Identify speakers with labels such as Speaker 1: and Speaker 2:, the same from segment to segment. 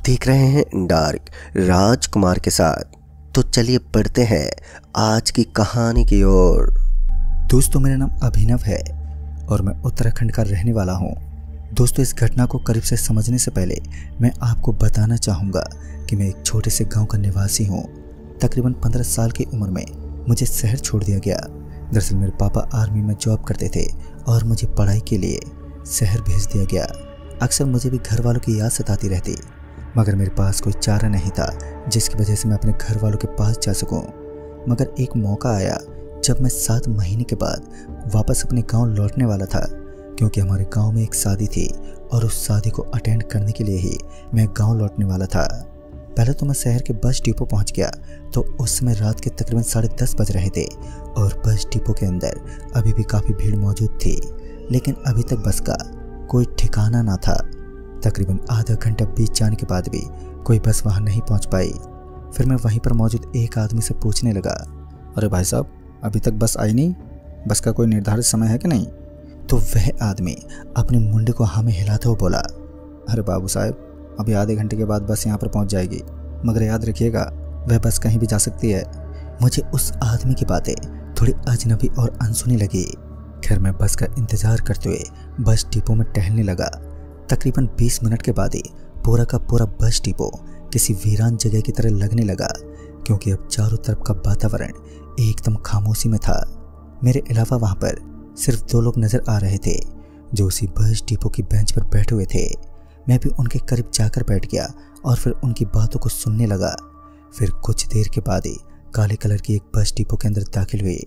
Speaker 1: देख रहे हैं डार्क राजकुमार के साथ। तो चलिए बढ़ते हैं आज की कहानी की ओर।
Speaker 2: दोस्तों, मेरा नाम अभिनव है और मैं उत्तराखंड का रहने वाला हूँ। दोस्तों, इस घटना को करीब से समझने से पहले मैं आपको बताना चाहूँगा कि मैं एक छोटे से गांव का निवासी हूँ। तकरीबन 15 साल की उम्र में मुझे शहर छोड़ दिया गया। दरअसल मेरे पापा आर्मी में जॉब करते थे और मुझे पढ़ाई के लिए शहर भेज दिया गया। अक्सर मुझे भी घर वालों की याद सताती रहती, मगर मेरे पास कोई चारा नहीं था जिसकी वजह से मैं अपने घर वालों के पास जा सकूं। मगर एक मौका आया जब मैं 7 महीने के बाद वापस अपने गांव लौटने वाला था, क्योंकि हमारे गांव में एक शादी थी और उस शादी को अटेंड करने के लिए ही मैं गांव लौटने वाला था। पहले तो मैं शहर के बस डिपो पहुंच गया तो उस समय रात के तकरीबन 10:30 बज रहे थे और बस डिपो के अंदर अभी भी काफ़ी भीड़ मौजूद थी, लेकिन अभी तक बस का कोई ठिकाना ना था। तकरीबन आधा घंटा बीत जाने के बाद भी कोई बस वहां नहीं पहुंच पाई। फिर मैं वहीं पर मौजूद एक आदमी से पूछने लगा,
Speaker 3: अरे भाई साहब, अभी तक बस आई नहीं? बस का कोई निर्धारित समय है कि नहीं?
Speaker 2: तो वह आदमी अपने मुंडे को हमें हिलाते हुए बोला,
Speaker 3: अरे बाबू साहब, अभी आधे घंटे के बाद बस यहाँ पर पहुँच जाएगी, मगर याद रखिएगा वह बस कहीं भी जा सकती है।
Speaker 2: मुझे उस आदमी की बातें थोड़ी अजनबी और अनसुनी लगी। खैर, मैं बस का इंतजार करते हुए बस डिपो में टहलने लगा। तकरीबन 20 मिनट के बाद ही पूरा का पूरा बस डिपो किसी वीरान जगह की तरह लगने लगा, क्योंकि अब चारों तरफ का वातावरण एकदम खामोशी में था। मेरे अलावा वहां पर सिर्फ 2 लोग नजर आ रहे थे जो उसी बस डिपो की बेंच पर बैठे हुए थे। मैं भी उनके करीब जाकर बैठ गया और फिर उनकी बातों को सुनने लगा। फिर कुछ देर के बाद ही काले कलर की एक बस डिपो के अंदर दाखिल हुए।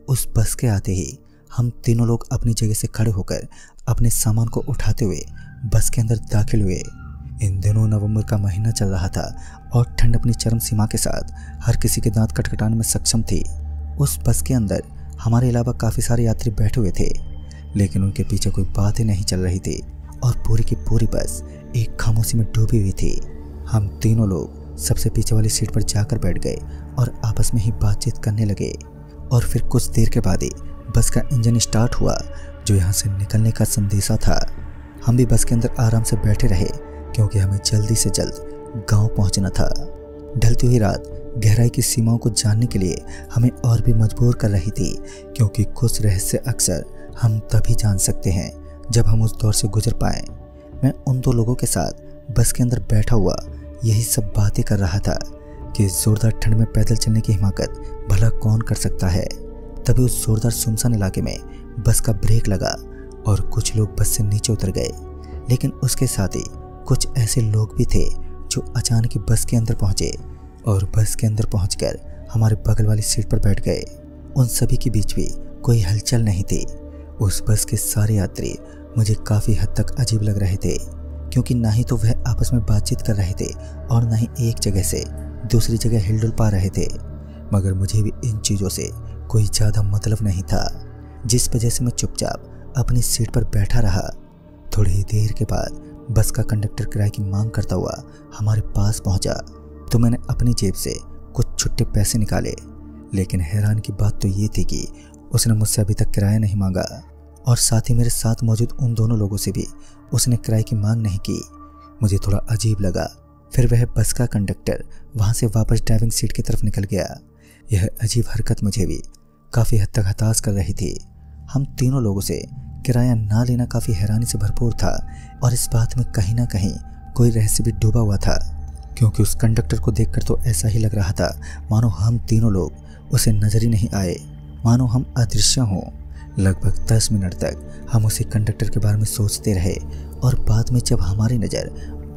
Speaker 2: उस बस के आते ही हम तीनों लोग अपनी जगह से खड़े होकर अपने सामान को उठाते हुए बस के अंदर दाखिल हुए। इन दिनों नवंबर का महीना चल रहा था और ठंड अपनी चरम सीमा के साथ हर किसी के दांत खटखटाने में सक्षम थी। उस बस के अंदर हमारे अलावा काफ़ी सारे यात्री बैठे हुए थे, लेकिन उनके पीछे कोई बात ही नहीं चल रही थी और पूरी की पूरी बस एक खामोशी में डूबी हुई थी। हम तीनों लोग सबसे पीछे वाली सीट पर जाकर बैठ गए और आपस में ही बातचीत करने लगे। और फिर कुछ देर के बाद ही बस का इंजन स्टार्ट हुआ, जो यहाँ से निकलने का संदेशा था। हम भी बस के अंदर आराम से बैठे रहे, क्योंकि हमें जल्दी से जल्द गांव पहुंचना था। ढलती हुई रात गहराई की सीमाओं को जानने के लिए हमें और भी मजबूर कर रही थी, क्योंकि कुछ रहस्य अक्सर हम तभी जान सकते हैं जब हम उस दौर से गुजर पाएं। मैं उन 2 लोगों के साथ बस के अंदर बैठा हुआ यही सब बातें कर रहा था कि जोरदार ठंड में पैदल चलने की हिम्मत भला कौन कर सकता है। तभी उस जोरदार सुनसान इलाके में बस का ब्रेक लगा और कुछ लोग बस से नीचे उतर गए, लेकिन उसके साथ ही कुछ ऐसे लोग भी थे जो अचानक ही बस के अंदर पहुंचे और बस के अंदर पहुंचकर हमारे बगल वाली सीट पर बैठ गए। उन सभी के बीच भी कोई हलचल नहीं थी। उस बस के सारे यात्री मुझे काफ़ी हद तक अजीब लग रहे थे, क्योंकि ना ही तो वह आपस में बातचीत कर रहे थे और ना ही एक जगह से दूसरी जगह हिलडुल पा रहे थे। मगर मुझे भी इन चीज़ों से कोई ज़्यादा मतलब नहीं था, जिस वजह से मैं चुपचाप अपनी सीट पर बैठा रहा। थोड़ी देर के बाद बस का कंडक्टर किराए की मांग करता हुआ हमारे पास पहुंचा, तो मैंने अपनी जेब से कुछ छुट्टे पैसे निकाले। लेकिन हैरान की बात तो ये थी कि उसने मुझसे अभी तक किराया नहीं मांगा और साथ ही मेरे साथ मौजूद उन दोनों लोगों से भी उसने किराए की मांग नहीं की। मुझे थोड़ा अजीब लगा। फिर वह बस का कंडक्टर वहाँ से वापस ड्राइविंग सीट की तरफ निकल गया। यह अजीब हरकत मुझे भी काफ़ी हद तक हताश कर रही थी। हम तीनों लोगों से किराया ना लेना काफ़ी हैरानी से भरपूर था और इस बात में कहीं ना कहीं कोई रहस्य भी डूबा हुआ था, क्योंकि उस कंडक्टर को देखकर तो ऐसा ही लग रहा था मानो हम तीनों लोग उसे नजर ही नहीं आए, मानो हम अदृश्य हों। लगभग 10 मिनट तक हम उसी कंडक्टर के बारे में सोचते रहे और बाद में जब हमारी नज़र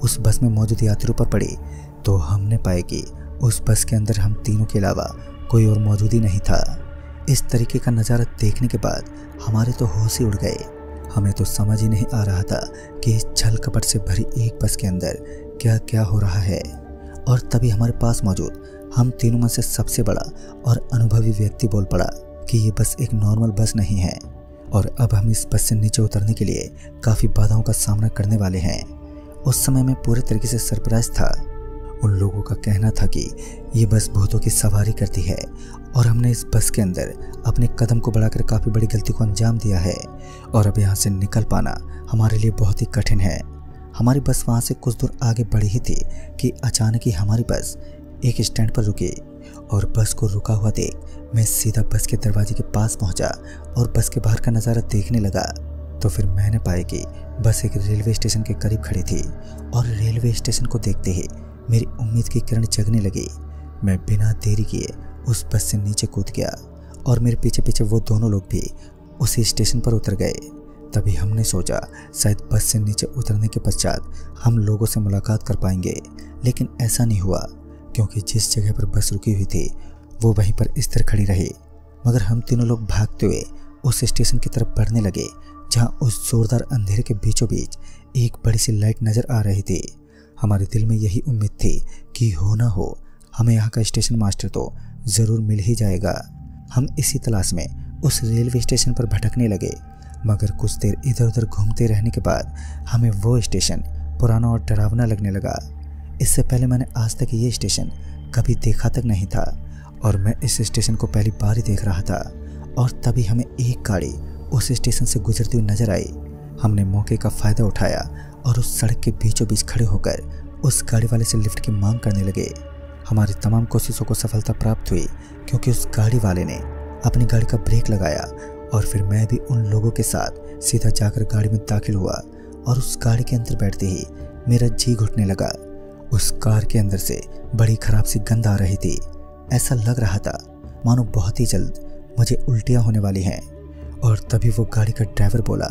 Speaker 2: उस बस में मौजूद यात्रियों पर पड़ी तो हमने पाया कि उस बस के अंदर हम तीनों के अलावा कोई और मौजूद ही नहीं था। इस तरीके का नज़ारा देखने के बाद हमारे तो होश ही उड़ गए। हमें तो समझ ही नहीं आ रहा था कि इस छल कपट से भरी एक बस के अंदर क्या क्या हो रहा है। और तभी हमारे पास मौजूद हम तीनों में से सबसे बड़ा और अनुभवी व्यक्ति बोल पड़ा कि ये बस एक नॉर्मल बस नहीं है और अब हम इस बस से नीचे उतरने के लिए काफ़ी बाधाओं का सामना करने वाले हैं। उस समय मैं पूरे तरीके से सरप्राइज था। उन लोगों का कहना था कि ये बस भूतों की सवारी करती है और हमने इस बस के अंदर अपने कदम को बढ़ाकर काफ़ी बड़ी गलती को अंजाम दिया है और अब यहाँ से निकल पाना हमारे लिए बहुत ही कठिन है। हमारी बस वहाँ से कुछ दूर आगे बढ़ी ही थी कि अचानक ही हमारी बस एक स्टैंड पर रुकी और बस को रुका हुआ देख मैं सीधा बस के दरवाजे के पास पहुंचा और बस के बाहर का नज़ारा देखने लगा। तो फिर मैंने पाया कि बस एक रेलवे स्टेशन के करीब खड़ी थी और रेलवे स्टेशन को देखते ही मेरी उम्मीद की किरण जगने लगी। मैं बिना देरी किए उस बस से नीचे कूद गया और मेरे पीछे पीछे वो दोनों लोग भी उसी स्टेशन पर उतर गए। तभी हमने सोचा शायद बस से नीचे उतरने के पश्चात हम लोगों से मुलाकात कर पाएंगे, लेकिन ऐसा नहीं हुआ क्योंकि जिस जगह पर बस रुकी हुई थी वो वहीं पर स्थिर खड़ी रही। मगर हम तीनों लोग भागते हुए उस स्टेशन की तरफ बढ़ने लगे जहां उस जोरदार अंधेरे के बीचों बीच एक बड़ी सी लाइट नज़र आ रही थी। हमारे दिल में यही उम्मीद थी कि हो ना हो हमें यहाँ का स्टेशन मास्टर तो ज़रूर मिल ही जाएगा। हम इसी तलाश में उस रेलवे स्टेशन पर भटकने लगे, मगर कुछ देर इधर उधर घूमते रहने के बाद हमें वो स्टेशन पुराना और डरावना लगने लगा। इससे पहले मैंने आज तक ये स्टेशन कभी देखा तक नहीं था और मैं इस स्टेशन को पहली बार ही देख रहा था। और तभी हमें एक गाड़ी उस स्टेशन से गुजरती हुई नजर आई। हमने मौके का फ़ायदा उठाया और उस सड़क के बीचों बीच खड़े होकर उस गाड़ी वाले से लिफ्ट की मांग करने लगे। हमारी तमाम कोशिशों को सफलता प्राप्त हुई क्योंकि उस गाड़ी वाले ने अपनी गाड़ी का ब्रेक लगाया और फिर मैं भी उन लोगों के साथ सीधा जाकर गाड़ी में दाखिल हुआ और उस गाड़ी के अंदर बैठते ही मेरा जी घुटने लगा। उस कार के अंदर से बड़ी खराब सी गंध आ रही थी। ऐसा लग रहा था मानो बहुत ही जल्द मुझे उल्टियाँ होने वाली हैं। और तभी वो गाड़ी का ड्राइवर बोला,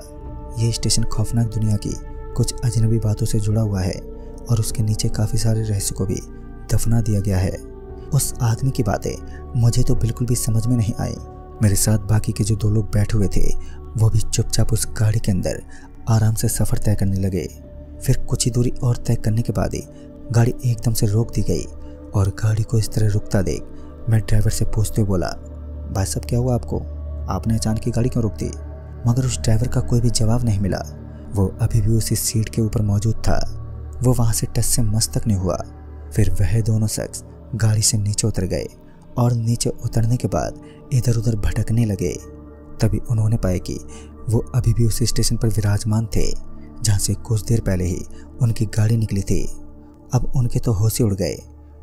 Speaker 2: ये स्टेशन खौफनाक दुनिया की कुछ अजनबी बातों से जुड़ा हुआ है और उसके नीचे काफ़ी सारे रहस्य को भी दफना दिया गया है। उस आदमी की बातें मुझे तो बिल्कुल भी समझ में नहीं आई। मेरे साथ बाकी के जो दो लोग बैठे हुए थे वो भी चुपचाप उस गाड़ी के अंदर आराम से सफ़र तय करने लगे। फिर कुछ ही दूरी और तय करने के बाद ही गाड़ी एकदम से रोक दी गई और गाड़ी को इस तरह रुकता देख मैं ड्राइवर से पूछते हुए बोला, भाई साहब क्या हुआ आपको? आपने अचानक गाड़ी क्यों रोक दी? मगर उस ड्राइवर का कोई भी जवाब नहीं मिला। वो अभी भी उसी सीट के ऊपर मौजूद था। वो वहाँ से टस से मस तक नहीं हुआ। फिर वह दोनों शख्स गाड़ी से नीचे उतर गए और नीचे उतरने के बाद इधर उधर भटकने लगे। तभी उन्होंने पाया कि वो अभी भी उस स्टेशन पर विराजमान थे जहाँ से कुछ देर पहले ही उनकी गाड़ी निकली थी। अब उनके तो होश ही उड़ गए।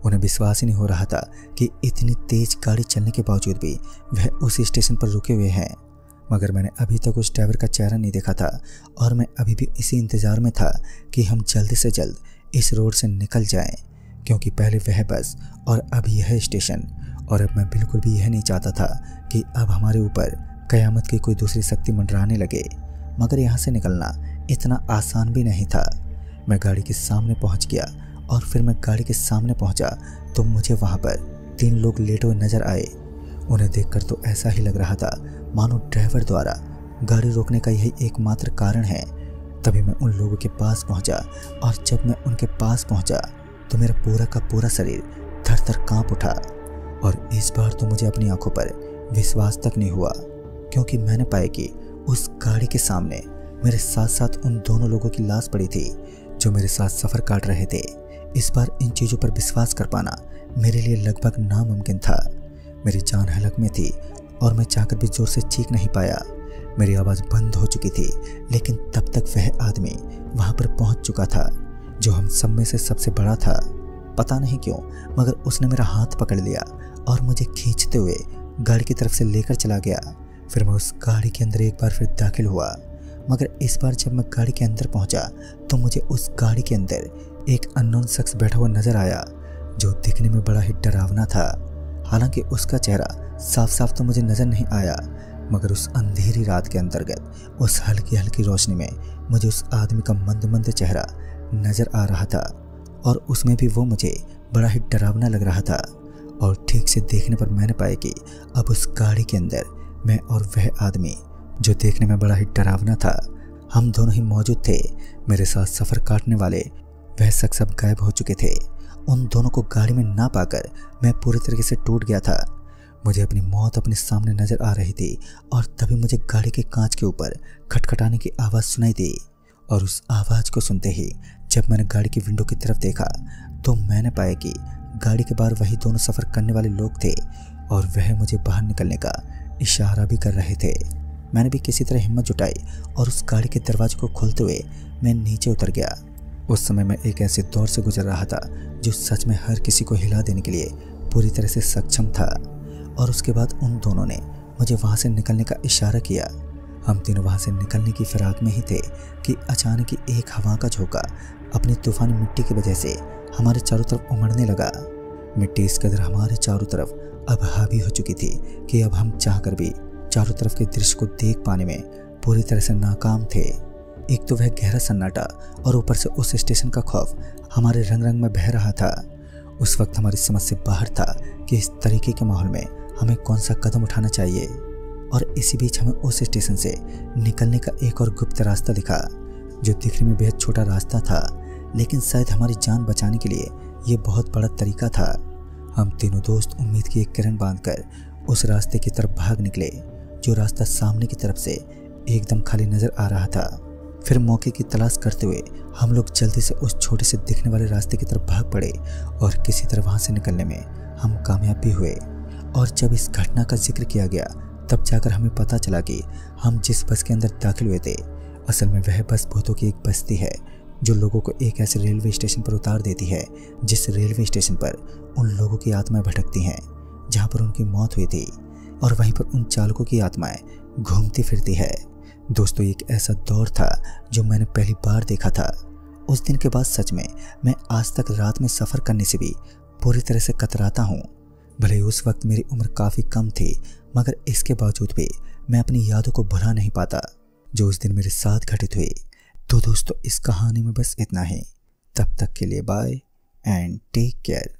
Speaker 2: उन्हें विश्वास ही नहीं हो रहा था कि इतनी तेज गाड़ी चलने के बावजूद भी वह उस स्टेशन पर रुके हुए हैं। मगर मैंने अभी तक उस ड्राइवर का चेहरा नहीं देखा था और मैं अभी भी इसी इंतज़ार में था कि हम जल्दी से जल्द इस रोड से निकल जाएं, क्योंकि पहले वह बस और अब यह स्टेशन। और अब मैं बिल्कुल भी यह नहीं चाहता था कि अब हमारे ऊपर कयामत की कोई दूसरी शक्ति मंडराने लगे। मगर यहाँ से निकलना इतना आसान भी नहीं था। मैं गाड़ी के सामने पहुँच गया और फिर मैं गाड़ी के सामने पहुँचा तो मुझे वहाँ पर 3 लोग लेटे हुए नजर आए। उन्हें देखकर तो ऐसा ही लग रहा था मानो ड्राइवर द्वारा गाड़ी रोकने का यही एकमात्र कारण है। तभी मैं उन लोगों के पास पहुँचा और जब मैं उनके पास पहुँचा तो मेरा पूरा का पूरा शरीर थर थर काँप उठा। और इस बार तो मुझे अपनी आंखों पर विश्वास तक नहीं हुआ, क्योंकि मैंने पाया कि उस गाड़ी के सामने मेरे साथ साथ उन दोनों लोगों की लाश पड़ी थी जो मेरे साथ सफ़र काट रहे थे। इस बार इन चीज़ों पर विश्वास कर पाना मेरे लिए लगभग नामुमकिन था। मेरी जान हलक में थी और मैं चाहकर भी ज़ोर से चीख नहीं पाया। मेरी आवाज़ बंद हो चुकी थी, लेकिन तब तक वह आदमी वहाँ पर पहुँच चुका था जो हम सब में से सबसे बड़ा था। पता नहीं क्यों मगर उसने मेरा हाथ पकड़ लिया और मुझे खींचते हुए गाड़ी की तरफ से लेकर चला गया। फिर मैं उस गाड़ी के अंदर एक बार फिर दाखिल हुआ, मगर इस बार जब मैं गाड़ी के अंदर पहुंचा तो मुझे उस गाड़ी के अंदर एक अननोन शख्स बैठा हुआ नजर आया जो दिखने में बड़ा ही डरावना था। हालांकि उसका चेहरा साफ साफ तो मुझे नजर नहीं आया, मगर उस अंधेरी रात के अंतर्गत उस हल्की हल्की रोशनी में मुझे उस आदमी का मंद मंद चेहरा नजर आ रहा था और उसमें भी वो मुझे बड़ा ही डरावना लग रहा था। और ठीक से देखने पर मैंने पाया कि अब उस गाड़ी के अंदर मैं और वह आदमी जो देखने में बड़ा ही डरावना था, हम दोनों ही मौजूद थे। मेरे साथ सफ़र काटने वाले वह शख्स अब गायब हो चुके थे। उन दोनों को गाड़ी में ना पाकर मैं पूरी तरीके से टूट गया था। मुझे अपनी मौत अपने सामने नज़र आ रही थी और तभी मुझे गाड़ी के कांच के ऊपर खटखटाने की आवाज़ सुनाई दी। और उस आवाज़ को सुनते ही जब मैंने गाड़ी की विंडो की तरफ देखा तो मैंने पाया कि गाड़ी के बाहर वही दोनों सफ़र करने वाले लोग थे और वह मुझे बाहर निकलने का इशारा भी कर रहे थे। मैंने भी किसी तरह हिम्मत जुटाई और उस गाड़ी के दरवाजे को खोलते हुए मैं नीचे उतर गया। उस समय मैं एक ऐसे दौर से गुजर रहा था जो सच में हर किसी को हिला देने के लिए पूरी तरह से सक्षम था। और उसके बाद उन दोनों ने मुझे वहाँ से निकलने का इशारा किया। हम तीनों वहाँ से निकलने की फिराक में ही थे कि अचानक ही एक हवा का झोंका अपनी तूफानी मिट्टी की वजह से हमारे चारों तरफ उमड़ने लगा। मिट्टी इस कदर हमारे चारों तरफ अब हावी हो चुकी थी कि अब हम चाहकर भी चारों तरफ के दृश्य को देख पाने में पूरी तरह से नाकाम थे। एक तो वह गहरा सन्नाटा और ऊपर से उस स्टेशन का खौफ हमारे रंग रंग में बह रहा था। उस वक्त हमारी समझ से बाहर था कि इस तरीके के माहौल में हमें कौन सा कदम उठाना चाहिए। और इसी बीच हमें उस स्टेशन से निकलने का एक और गुप्त रास्ता दिखा, जो दिखने में बेहद छोटा रास्ता था, लेकिन शायद हमारी जान बचाने के लिए ये बहुत बड़ा तरीका था। हम तीनों दोस्त उम्मीद की एक किरण बांधकर उस रास्ते की तरफ भाग निकले, जो रास्ता सामने की तरफ से एकदम खाली नजर आ रहा था। फिर मौके की तलाश करते हुए हम लोग जल्दी से उस छोटे से दिखने वाले रास्ते की तरफ भाग पड़े और किसी तरह वहाँ से निकलने में हम कामयाब भी हुए। और जब इस घटना का जिक्र किया गया तब जाकर हमें पता चला कि हम जिस बस के अंदर दाखिल हुए थे असल में वह बस भूतों की एक बस्ती है, जो लोगों को एक ऐसे रेलवे स्टेशन पर उतार देती है जिस रेलवे स्टेशन पर उन लोगों की आत्माएं भटकती हैं जहाँ पर उनकी मौत हुई थी, और वहीं पर उन चालकों की आत्माएं घूमती फिरती है। दोस्तों, एक ऐसा दौर था जो मैंने पहली बार देखा था। उस दिन के बाद सच में मैं आज तक रात में सफ़र करने से भी पूरी तरह से कतराता हूँ। भले उस वक्त मेरी उम्र काफ़ी कम थी, मगर इसके बावजूद भी मैं अपनी यादों को भुला नहीं पाता जो उस दिन मेरे साथ घटित हुई। तो दोस्तों, इस कहानी में बस इतना ही। तब तक के लिए बाय एंड टेक केयर।